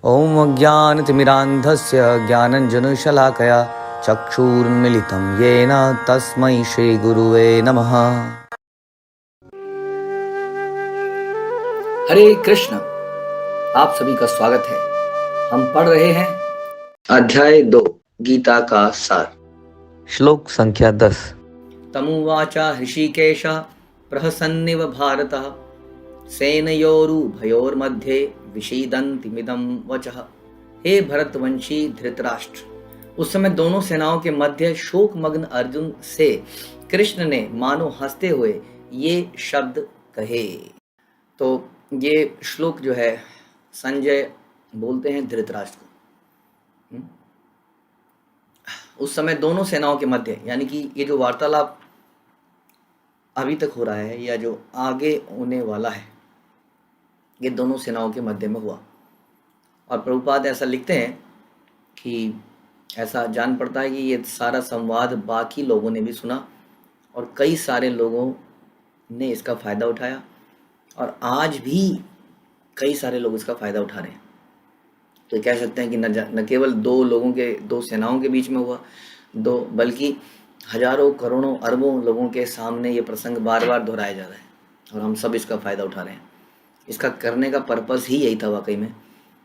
ॐ अज्ञानतिमिरान्धस्य ज्ञानञ्जनशलाकया चक्षुरुन्मिलितं येन तस्मै श्रीगुरुवे नमः। हरे कृष्ण। आप सभी का स्वागत है। हम पढ़ रहे हैं अध्याय 2 गीता का सार। श्लोक संख्या 10। तमुवाचा ऋषिकेश प्रहसन्निव भारतः सेनयोरुभयोर्मध्ये विषीदन्तिमिदं वचः। हे भरतवंशी धृतराष्ट्र, उस समय दोनों सेनाओं के मध्य शोकमग्न अर्जुन से कृष्ण ने मानो हंसते हुए ये शब्द कहे। तो ये श्लोक जो है संजय बोलते हैं धृतराष्ट्र को। उस समय दोनों सेनाओं के मध्य, यानी कि ये जो वार्तालाप अभी तक हो रहा है या जो आगे होने वाला है, ये दोनों सेनाओं के मध्य में हुआ। और प्रभुपाद ऐसा लिखते हैं कि ऐसा जान पड़ता है कि ये सारा संवाद बाकी लोगों ने भी सुना और कई सारे लोगों ने इसका फ़ायदा उठाया और आज भी कई सारे लोग इसका फ़ायदा उठा रहे हैं। तो कह सकते हैं कि न केवल दो सेनाओं के बीच में हुआ, बल्कि हजारों करोड़ों अरबों लोगों के सामने ये प्रसंग बार बार दोहराया जा रहा है और हम सब इसका फ़ायदा उठा रहे हैं। इसका करने का पर्पस ही यही था वाकई में,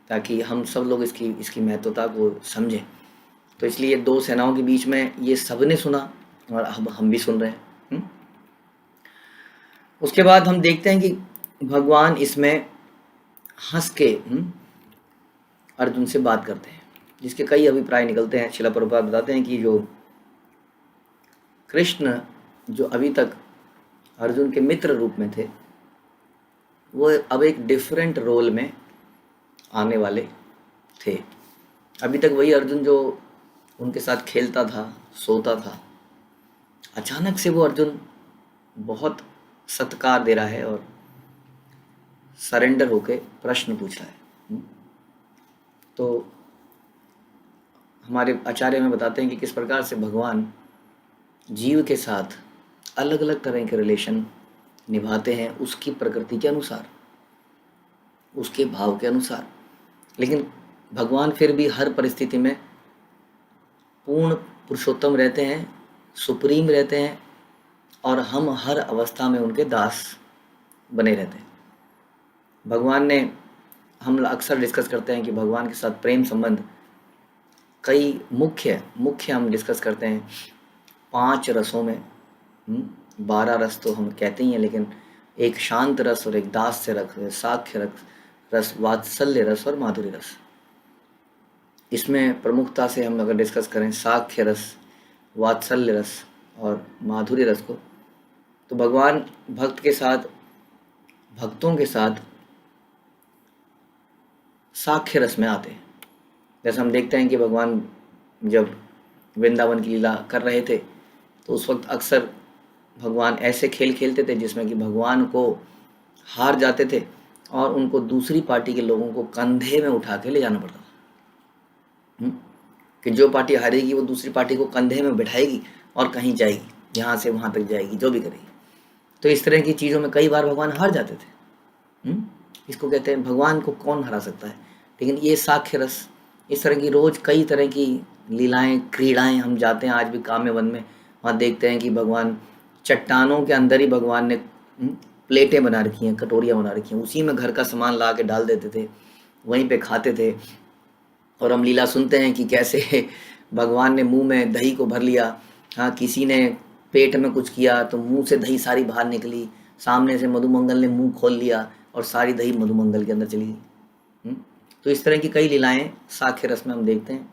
ताकि हम सब लोग इसकी महत्वता को समझें। तो इसलिए दो सेनाओं के बीच में ये सब ने सुना और अब हम भी सुन रहे हैं। उसके बाद हम देखते हैं कि भगवान इसमें हंस के अर्जुन से बात करते हैं, जिसके कई अभिप्राय निकलते हैं। श्रील प्रभुपाद बताते हैं कि जो कृष्ण जो अभी तक अर्जुन के मित्र रूप में थे, वो अब एक डिफरेंट रोल में आने वाले थे। अभी तक वही अर्जुन जो उनके साथ खेलता था, सोता था, अचानक से वो अर्जुन बहुत सत्कार दे रहा है और सरेंडर होके प्रश्न पूछ रहा है। तो हमारे आचार्य में बताते हैं कि किस प्रकार से भगवान जीव के साथ अलग अलग तरह के रिलेशन निभाते हैं, उसकी प्रकृति के अनुसार, उसके भाव के अनुसार। लेकिन भगवान फिर भी हर परिस्थिति में पूर्ण पुरुषोत्तम रहते हैं, सुप्रीम रहते हैं और हम हर अवस्था में उनके दास बने रहते हैं। भगवान ने, हम अक्सर डिस्कस करते हैं कि भगवान के साथ प्रेम संबंध कई मुख्य हम डिस्कस करते हैं 5 रसों में। 12 रस तो हम कहते ही हैं, लेकिन एक शांत रस और एक दास्य रस, साख्य रस, वात्सल्य रस और माधुर्य रस। इसमें प्रमुखता से हम अगर डिस्कस करें साख्य रस, वात्सल्य रस और माधुर्य रस को, तो भगवान भक्तों के साथ साख्य रस में आते हैं। जैसे हम देखते हैं कि भगवान जब वृंदावन की लीला कर रहे थे, तो उस वक्त अक्सर भगवान ऐसे खेल खेलते थे जिसमें कि भगवान को हार जाते थे और उनको दूसरी पार्टी के लोगों को कंधे में उठा के ले जाना पड़ता था। कि जो पार्टी हारेगी वो दूसरी पार्टी को कंधे में बिठाएगी और कहीं जाएगी, यहाँ से वहाँ तक जाएगी, जो भी करेगी। तो इस तरह की चीज़ों में कई बार भगवान हार जाते थे। इसको कहते हैं भगवान को कौन हरा सकता है। लेकिन ये साख्य रस, इस तरह की रोज़ कई तरह की लीलाएं, क्रीड़ाएं हम जाते हैं आज भी काम्य वन में, वहाँ देखते हैं कि भगवान चट्टानों के अंदर ही भगवान ने प्लेटें बना रखी हैं, कटोरियाँ बना रखी हैं, उसी में घर का सामान ला के डाल देते थे, वहीं पे खाते थे। और हम लीला सुनते हैं कि कैसे भगवान ने मुंह में दही को भर लिया, हाँ, किसी ने पेट में कुछ किया तो मुंह से दही सारी बाहर निकली, सामने से मधुमंगल ने मुंह खोल लिया और सारी दही मधुमंगल के अंदर चली गई। तो इस तरह की कई लीलाएं साख्य रस में हम देखते हैं।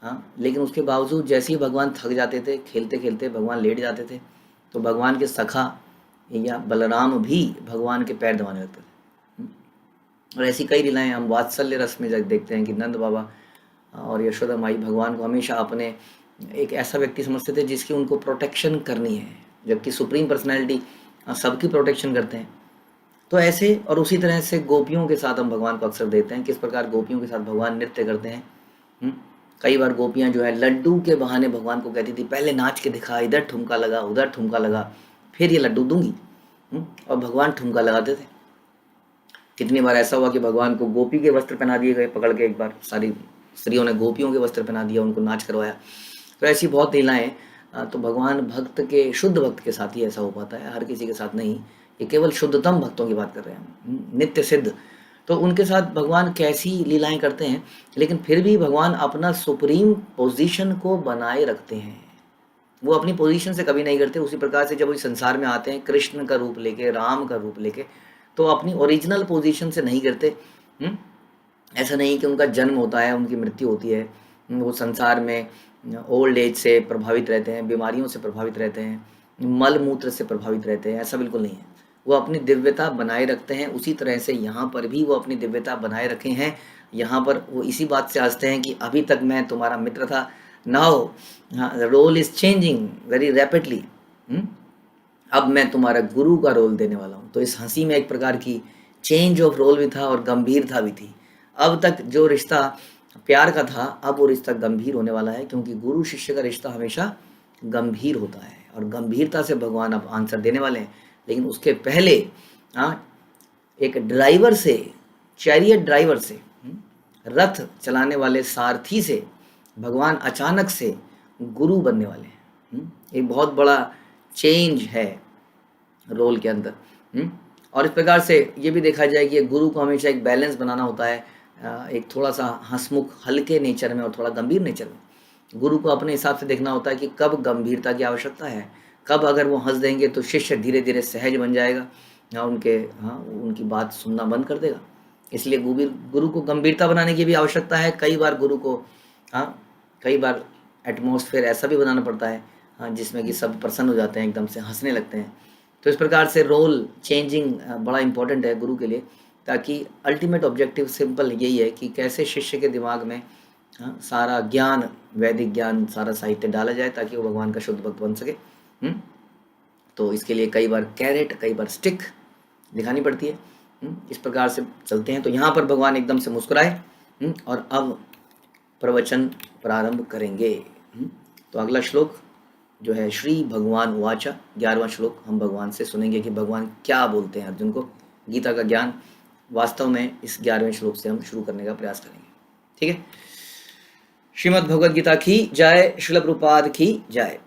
हाँ, लेकिन उसके बावजूद जैसे ही भगवान थक जाते थे, खेलते खेलते भगवान लेट जाते थे, तो भगवान के सखा या बलराम भी भगवान के पैर दबाने लगते थे। और ऐसी कई लीलाएं हम वात्सल्य रस में देखते हैं कि नंद बाबा और यशोदा माई भगवान को हमेशा अपने एक ऐसा व्यक्ति समझते थे जिसकी उनको प्रोटेक्शन करनी है, जबकि सुप्रीम पर्सनैलिटी सबकी प्रोटेक्शन करते हैं। तो ऐसे और उसी तरह से गोपियों के साथ हम भगवान को अक्सर देखते हैं, किस प्रकार गोपियों के साथ भगवान नृत्य करते हैं। कई बार गोपियाँ जो है लड्डू के बहाने भगवान को कहती थी, पहले नाच के दिखा, इधर ठुमका लगा, उधर ठुमका लगा, फिर ये लड्डू दूंगी। और भगवान ठुमका लगाते थे। कितनी बार ऐसा हुआ कि भगवान को गोपी के वस्त्र पहना दिए गए, पकड़ के एक बार सारी स्त्रियों ने गोपियों के वस्त्र पहना दिया, उनको नाच करवाया। तो ऐसी बहुत लीलाएं तो भगवान भक्त के, शुद्ध भक्त के साथ ही ऐसा हो पाता है, हर किसी के साथ नहीं। ये केवल शुद्धतम भक्तों की बात कर रहे हैं, नित्य सिद्ध। तो उनके साथ भगवान कैसी लीलाएं करते हैं, लेकिन फिर भी भगवान अपना सुप्रीम पोजीशन को बनाए रखते हैं। वो अपनी पोजीशन से कभी नहीं करते। उसी प्रकार से जब वो इस संसार में आते हैं कृष्ण का रूप लेके, राम का रूप लेके, तो अपनी ओरिजिनल पोजीशन से नहीं करते। ऐसा नहीं कि उनका जन्म होता है, उनकी मृत्यु होती है, वो संसार में ओल्ड एज से प्रभावित रहते हैं, बीमारियों से प्रभावित रहते हैं, मल मूत्र से प्रभावित रहते हैं, ऐसा बिल्कुल नहीं है। वो अपनी दिव्यता बनाए रखते हैं। उसी तरह से यहाँ पर भी वो अपनी दिव्यता बनाए रखे हैं। यहाँ पर वो इसी बात से हंसते हैं कि अभी तक मैं तुम्हारा मित्र था, now role is changing very rapidly, अब मैं तुम्हारा गुरु का रोल देने वाला हूँ। तो इस हंसी में एक प्रकार की चेंज ऑफ रोल भी था और गंभीरता भी थी। अब तक जो रिश्ता प्यार का था, अब वो रिश्ता गंभीर होने वाला है, क्योंकि गुरु शिष्य का रिश्ता हमेशा गंभीर होता है और गंभीरता से भगवान अब आंसर देने वाले हैं। लेकिन उसके पहले एक ड्राइवर से, चैरियट ड्राइवर से, रथ चलाने वाले सारथी से भगवान अचानक से गुरु बनने वाले हैं। एक बहुत बड़ा चेंज है रोल के अंदर। और इस प्रकार से ये भी देखा जाए कि गुरु को हमेशा एक बैलेंस बनाना होता है, एक थोड़ा सा हंसमुख हल्के नेचर में और थोड़ा गंभीर नेचर में। गुरु को अपने हिसाब से देखना होता है कि कब गंभीरता की आवश्यकता है, कब अगर वो हंस देंगे तो शिष्य धीरे धीरे सहज बन जाएगा, उनकी बात सुनना बंद कर देगा। इसलिए गुरु को गंभीरता बनाने की भी आवश्यकता है। कई बार गुरु को कई बार एटमॉस्फेयर ऐसा भी बनाना पड़ता है जिसमें कि सब प्रसन्न हो जाते हैं, एकदम से हंसने लगते हैं। तो इस प्रकार से रोल चेंजिंग बड़ा इंपॉर्टेंट है गुरु के लिए, ताकि अल्टीमेट ऑब्जेक्टिव सिंपल यही है कि कैसे शिष्य के दिमाग में सारा ज्ञान, वैदिक ज्ञान, सारा साहित्य डाला जाए ताकि वो भगवान का शुद्ध भक्त बन सके। तो इसके लिए कई बार कैरेट, कई बार स्टिक दिखानी पड़ती है। इस प्रकार से चलते हैं। तो यहाँ पर भगवान एकदम से मुस्कुराए और अब प्रवचन प्रारंभ करेंगे। तो अगला श्लोक जो है श्री भगवान उवाचा, 11वां श्लोक हम भगवान से सुनेंगे कि भगवान क्या बोलते हैं अर्जुन को। गीता का ज्ञान वास्तव में इस 11वें श्लोक से हम शुरू करने का प्रयास करेंगे। ठीक है। श्रीमद् भगवद गीता की जय, श्रील प्रभुपाद की जय।